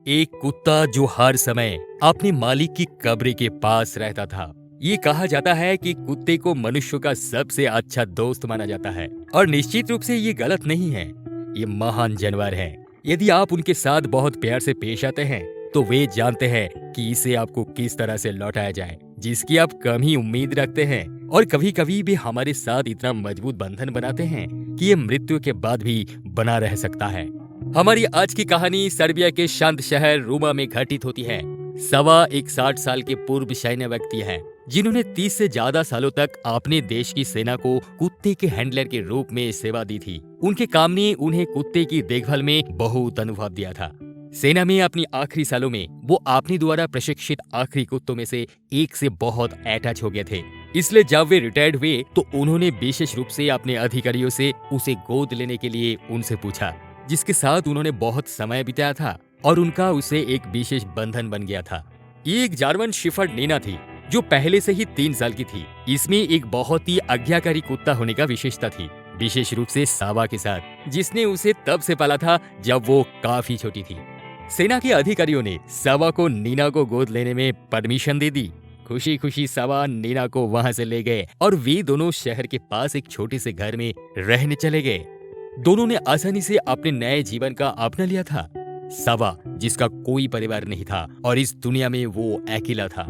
एक कुत्ता जो हर समय अपने मालिक की कब्र के पास रहता था। ये कहा जाता है कि कुत्ते को मनुष्य का सबसे अच्छा दोस्त माना जाता है और निश्चित रूप से ये गलत नहीं है। ये महान जानवर है। यदि आप उनके साथ बहुत प्यार से पेश आते हैं तो वे जानते हैं कि इसे आपको किस तरह से लौटाया जाए, जिसकी आप कम ही उम्मीद रखते हैं। और कभी कभी भी हमारे साथ इतना मजबूत बंधन बनाते हैं कि ये मृत्यु के बाद भी बना रह सकता है। हमारी आज की कहानी सर्बिया के शांत शहर रूमा में घटित होती है। सवा एक 60 साल के पूर्व सैन्य व्यक्ति हैं, जिन्होंने 30 से ज्यादा सालों तक अपने देश की सेना को कुत्ते के हैंडलर के रूप में सेवा दी थी। उनके काम ने उन्हें कुत्ते की देखभाल में बहुत अनुभव दिया था। सेना में अपनी आखिरी सालों में वो अपने द्वारा प्रशिक्षित आखिरी कुत्तों में से एक से बहुत अटैच हो गए थे। इसलिए जब वे रिटायर्ड हुए तो उन्होंने विशेष रूप से अपने अधिकारियों से उसे गोद लेने के लिए उनसे पूछा, जिसके साथ उन्होंने बहुत समय बिताया था और उनका उसे एक विशेष बंधन बन गया था। ये एक जर्मन शेफर्ड नीना थी, जो पहले से ही 3 साल की थी। इसमें एक बहुत ही आज्ञाकारी कुत्ता होने का विशेषता थी, विशेष रूप से सावा के साथ, जिसने उसे तब से पाला था जब वो काफी छोटी थी। सेना के अधिकारियों ने सावा को नीना को गोद लेने में परमिशन दे दी। खुशी खुशी सावा नीना को वहां से ले गए और वे दोनों शहर के पास एक छोटे से घर में रहने चले गए। दोनों ने आसानी से अपने नए जीवन का अपना लिया था। सावा, जिसका कोई परिवार नहीं था और इस दुनिया में वो अकेला था,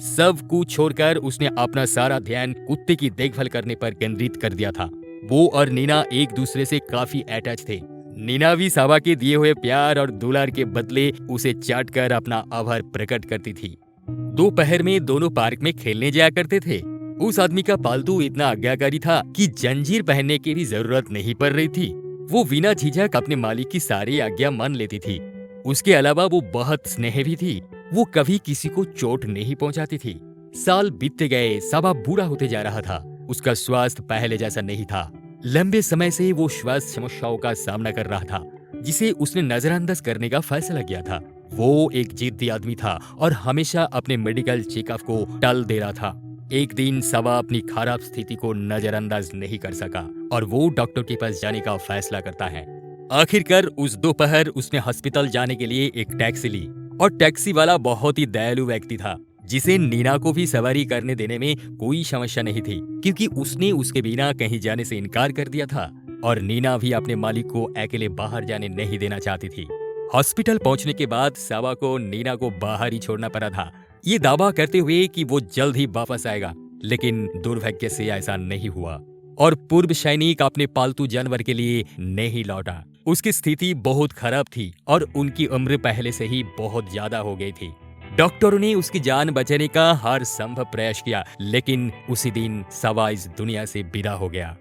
सब कुछ छोड़कर उसने अपना सारा ध्यान कुत्ते की देखभाल करने पर केंद्रित कर दिया था। वो और नीना एक दूसरे से काफी अटैच थे। नीना भी सावा के दिए हुए प्यार और दुलार के बदले उसे चाट कर अपना आभार प्रकट करती थी। दोपहर में दोनों पार्क में खेलने जाया करते थे। उस आदमी का पालतू इतना आज्ञाकारी था कि जंजीर पहनने की भी जरूरत नहीं पड़ रही थी। वो बिना झिझक अपने मालिक की सारी आज्ञा मान लेती थी। उसके अलावा वो बहुत स्नेही थी। वो कभी किसी को चोट नहीं पहुंचाती थी। साल बीतते गए, सावा बूढ़ा होते जा रहा था। उसका स्वास्थ्य पहले जैसा नहीं था। लंबे समय से वो स्वास्थ्य समस्याओं का सामना कर रहा था, जिसे उसने नजरअंदाज करने का फैसला किया था। वो एक जिद्दी आदमी था और हमेशा अपने मेडिकल चेकअप को टाल दे रहा था। एक दिन सावा अपनी खराब स्थिति को नजरअंदाज नहीं कर सका और वो डॉक्टर के पास जाने का फैसला करता है। आखिरकार उस दोपहर उसने अस्पताल जाने के लिए एक टैक्सी ली और टैक्सी वाला बहुत ही दयालु व्यक्ति था, जिसे नीना को भी सवारी करने देने में कोई समस्या नहीं थी, क्योंकि उसने उसके बिना कहीं जाने से इनकार कर दिया था और नीना भी अपने मालिक को अकेले बाहर जाने नहीं देना चाहती थी। हॉस्पिटल पहुंचने के बाद सावा को नीना को बाहर ही छोड़ना पड़ा था, ये दावा करते हुए कि वो जल्द ही वापस आएगा। लेकिन दुर्भाग्य से ऐसा नहीं हुआ और पूर्व सैनिक अपने पालतू जानवर के लिए नहीं लौटा। उसकी स्थिति बहुत खराब थी और उनकी उम्र पहले से ही बहुत ज्यादा हो गई थी। डॉक्टरों ने उसकी जान बचाने का हर संभव प्रयास किया, लेकिन उसी दिन सावा इस दुनिया से विदा हो गया।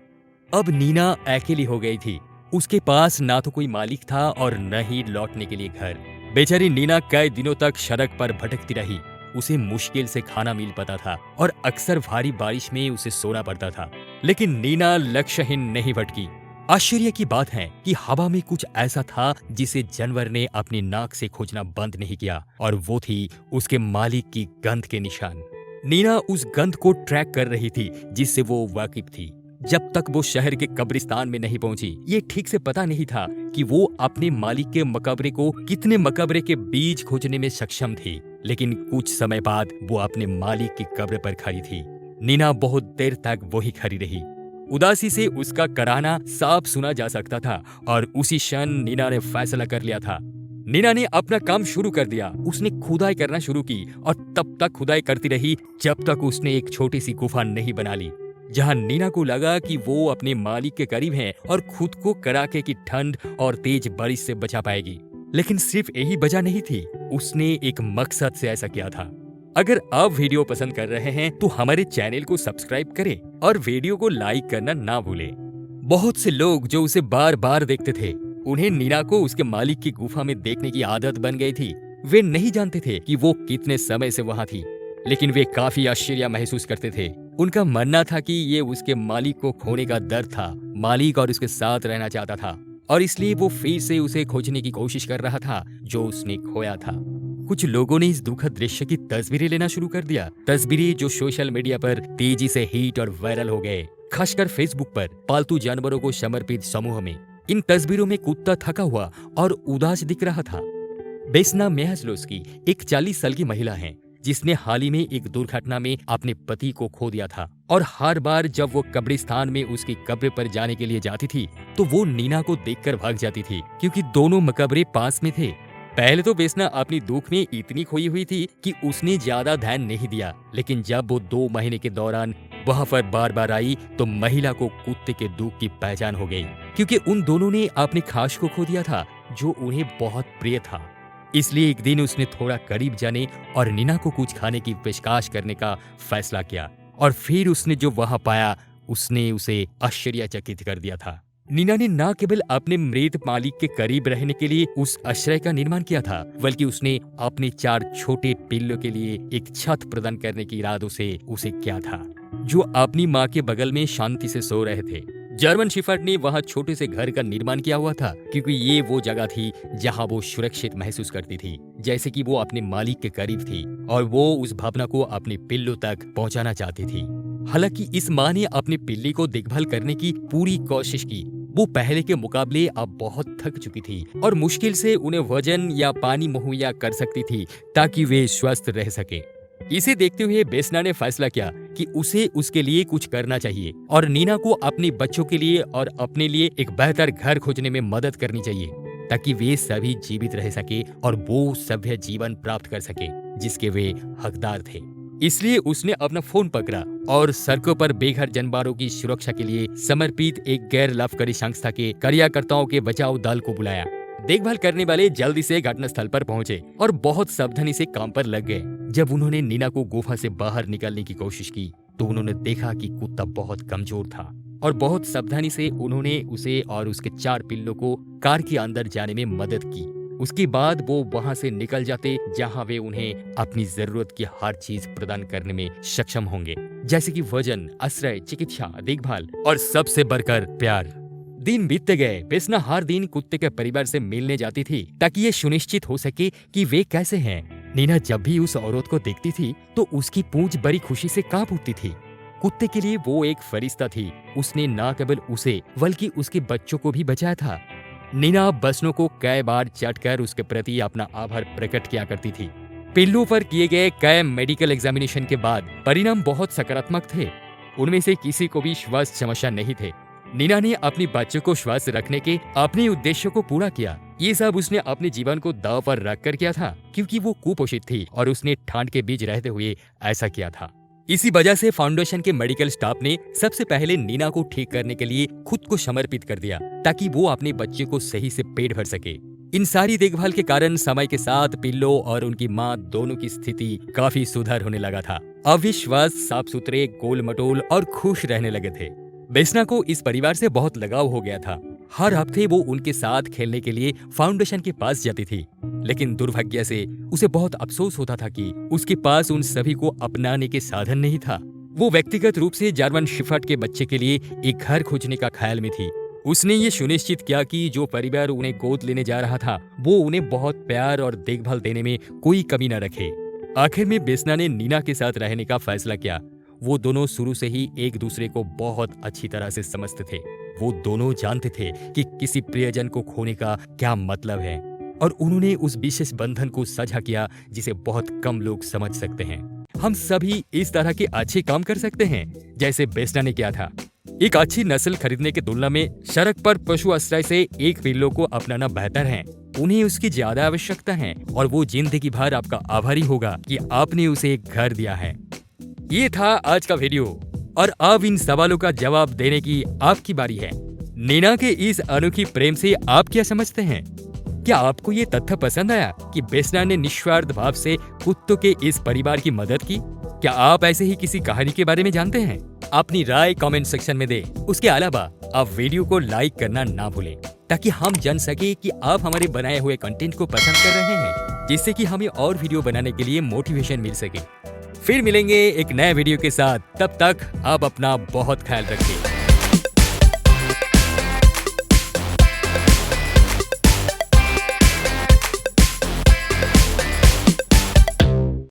अब नीना अकेली हो गई थी। उसके पास ना तो कोई मालिक था और न ही लौटने के लिए घर। बेचारी नीना कई दिनों तक सड़क पर भटकती रही। उसे मुश्किल से खाना मिल पाता था और अक्सर भारी बारिश में उसे सोना पड़ता था। लेकिन नीना लक्ष्यहीन नहीं भटकी। आश्चर्य की बात है कि हवा में कुछ ऐसा था जिसे जानवर ने अपनी नाक से खोजना बंद नहीं किया, और वो थी उसके मालिक की गंध के निशान। नीना उस गंध को ट्रैक कर रही थी जिससे वो वाकिफ थी। जब तक वो शहर के कब्रिस्तान में नहीं पहुंची, ये ठीक से पता नहीं था कि वो अपने मालिक के मकबरे को कितने मकबरे के बीच खोजने में सक्षम थी। लेकिन कुछ समय बाद वो अपने मालिक की कब्र पर खड़ी थी। नीना बहुत देर तक वही खड़ी रही। उदासी से उसका कराहना साफ सुना जा सकता था और उसी क्षण नीना ने फैसला कर लिया था। नीना ने अपना काम शुरू कर दिया। उसने खुदाई करना शुरू की और तब तक खुदाई करती रही जब तक उसने एक छोटी सी गुफा नहीं बना ली, जहां नीना को लगा कि वो अपने मालिक के करीब है और खुद को कड़ाके की ठंड और तेज बारिश से बचा पाएगी। लेकिन सिर्फ यही वजह नहीं थी, उसने एक मकसद से ऐसा किया था। अगर आप वीडियो पसंद कर रहे हैं तो हमारे चैनल को सब्सक्राइब करें और वीडियो को लाइक करना ना भूलें। बहुत से लोग जो उसे बार बार देखते थे, उन्हें नीना को उसके मालिक की गुफा में देखने की आदत बन गई थी। वे नहीं जानते थे कि वो कितने समय से वहां थी, लेकिन वे काफी आश्चर्य महसूस करते थे। उनका मानना था कि ये उसके मालिक को खोने का दर्द था। मालिक और उसके साथ रहना चाहता था और इसलिए वो फिर से उसे खोजने की कोशिश कर रहा था जो उसने खोया था। कुछ लोगों ने इस दुखद दृश्य की तस्वीरें लेना शुरू कर दिया। तस्वीरें जो सोशल मीडिया पर तेजी से हिट और वायरल हो गए, खासकर फेसबुक पर पालतू जानवरों को समर्पित समूह में। इन तस्वीरों में कुत्ता थका हुआ और उदास दिख रहा था। बेसना मेहजलोस्की एक 40 साल की महिला है जिसने हाल ही में एक दुर्घटना में अपने पति को खो दिया था और हर बार जब वो कब्रिस्तान में उसकी कब्र पर जाने के लिए जाती थी तो वो नीना को देखकर भाग जाती थी क्योंकि दोनों मकबरे पास में थे। पहले तो बेसना अपनी दुख में इतनी खोई हुई थी कि उसने ज्यादा ध्यान नहीं दिया, लेकिन जब वो 2 महीने के दौरान वहाँ पर बार बार आई तो महिला को कुत्ते के दुख की पहचान हो गई क्योंकि उन दोनों ने अपने खास को खो दिया था जो उन्हें बहुत प्रिय था। इसलिए एक दिन उसने थोड़ा करीब जाने और नीना को कुछ खाने की पेशकश करने का फैसला किया और फिर उसने जो वहां पाया उसने उसे आश्चर्यचकित कर दिया था। नीना ने न केवल अपने मृत मालिक के करीब रहने के लिए उस आश्रय का निर्माण किया था, बल्कि उसने अपने 4 छोटे पिल्लों के लिए एक छत प्रदान करने की इरादों से उसे किया था जो अपनी माँ के बगल में शांति से सो रहे थे। जर्मन शेफर्ड ने वहां छोटे से घर का निर्माण किया हुआ था क्योंकि ये वो जगह थी जहां वो सुरक्षित महसूस करती थी, जैसे कि वो अपने मालिक के करीब थी और वो उस भावना को अपने पिल्लों तक पहुंचाना चाहती थी। हालांकि इस माँ ने अपनी पिल्ली को देखभाल करने की पूरी कोशिश की। वो पहले के मुकाबले अब बहुत थक चुकी थी और मुश्किल से उन्हें वजन या पानी मुहैया कर सकती थी ताकि वे स्वस्थ रह सके। इसे देखते हुए बेसना ने फैसला किया कि उसे उसके लिए कुछ करना चाहिए और नीना को अपने बच्चों के लिए और अपने लिए एक बेहतर घर खोजने में मदद करनी चाहिए ताकि वे सभी जीवित रह सके और वो सभ्य जीवन प्राप्त कर सके जिसके वे हकदार थे। इसलिए उसने अपना फोन पकड़ा और सड़कों पर बेघर जानवरों की सुरक्षा के लिए समर्पित एक गैर लाभकारी संस्था के कार्यकर्ताओं के बचाव दल को बुलाया। देखभाल करने वाले जल्दी से घटनास्थल पर पहुंचे और बहुत सावधानी से काम पर लग गए। जब उन्होंने नीना को गुफा से बाहर निकालने की कोशिश की तो उन्होंने देखा कि कुत्ता बहुत कमजोर था और बहुत सावधानी से उन्होंने उसे और उसके 4 पिल्लों को कार के अंदर जाने में मदद की। उसके बाद वो वहां से निकल जाते जहां वे उन्हें अपनी जरूरत की हर चीज प्रदान करने में सक्षम होंगे, जैसे कि वजन, आश्रय, चिकित्सा, देखभाल और सबसे बढ़कर प्यार। दिन बीतते गए। बेसना हर दिन कुत्ते के परिवार से मिलने जाती थी ताकि ये सुनिश्चित हो सके कि वे कैसे हैं। नीना जब भी उस औरत को देखती थी तो उसकी पूंछ बड़ी खुशी से कांप उठती थी। कुत्ते के लिए वो एक फरिश्ता थी। उसने न केवल उसे बल्कि उसके बच्चों को भी बचाया था। नीना बसनों को कई बार चटकर उसके प्रति अपना आभार प्रकट किया करती थी। पिल्लों पर किए गए कई मेडिकल एग्जामिनेशन के बाद परिणाम बहुत सकारात्मक थे। उनमें से किसी को भी स्वास्थ्य समस्या नहीं थे। नीना ने अपने बच्चों को स्वस्थ रखने के अपने उद्देश्यों को पूरा किया। ये सब उसने अपने जीवन को दांव पर रख कर किया था क्योंकि वो कुपोषित थी और उसने ठंड के बीच रहते हुए ऐसा किया था। इसी वजह से फाउंडेशन के मेडिकल स्टाफ ने सबसे पहले नीना को ठीक करने के लिए खुद को समर्पित कर दिया ताकि वो अपने बच्चे को सही से पेट भर सके। इन सारी देखभाल के कारण समय के साथ पिल्लो और उनकी माँ दोनों की स्थिति काफी सुधार होने लगा था। अब वे स्वस्थ, साफ सुथरे, गोल मटोल और खुश रहने लगे थे। बेसना को इस परिवार से बहुत लगाव हो गया था। हर हफ्ते वो उनके साथ खेलने के लिए फाउंडेशन के पास जाती थी, लेकिन दुर्भाग्य से उसे बहुत अफसोस होता था कि उसके पास उन सभी को अपनाने के साधन नहीं था। वो व्यक्तिगत रूप से जर्मन शेफर्ड के बच्चे के लिए एक घर खोजने का ख्याल में थी। उसने ये सुनिश्चित किया कि जो परिवार उन्हें गोद लेने जा रहा था वो उन्हें बहुत प्यार और देखभाल देने में कोई कमी न रखे। आखिर में बेसना ने नीना के साथ रहने का फैसला किया। वो दोनों शुरू से ही एक दूसरे को बहुत अच्छी तरह से समझते थे। वो दोनों जानते थे कि किसी प्रियजन को खोने का क्या मतलब है और उन्होंने उस विशेष बंधन को साझा किया जिसे बहुत कम लोग समझ सकते हैं। हम सभी इस तरह के अच्छे काम कर सकते हैं जैसे बेसना ने किया था। एक अच्छी नस्ल खरीदने की तुलना में सड़क पर पशु आश्रय से एक पिल्लो को अपनाना बेहतर है। उन्हें उसकी ज्यादा आवश्यकता है और वो जिंदगी भर आपका आभारी होगा कि आपने उसे एक घर दिया है। ये था आज का वीडियो और अब इन सवालों का जवाब देने की आपकी बारी है। नीना के इस अनोखी प्रेम से आप क्या समझते हैं? क्या आपको ये तथ्य पसंद आया कि बेसना ने निस्वार्थ भाव से कुत्तों के इस परिवार की मदद की? क्या आप ऐसे ही किसी कहानी के बारे में जानते हैं? अपनी राय कमेंट सेक्शन में दें। उसके अलावा आप वीडियो को लाइक करना ना भूलें ताकि हम जान सके कि आप हमारे बनाए हुए कंटेंट को पसंद कर रहे हैं, जिससे कि हमें और वीडियो बनाने के लिए मोटिवेशन मिल सके। फिर मिलेंगे एक नए वीडियो के साथ। तब तक आप अपना बहुत ख्याल रखिए।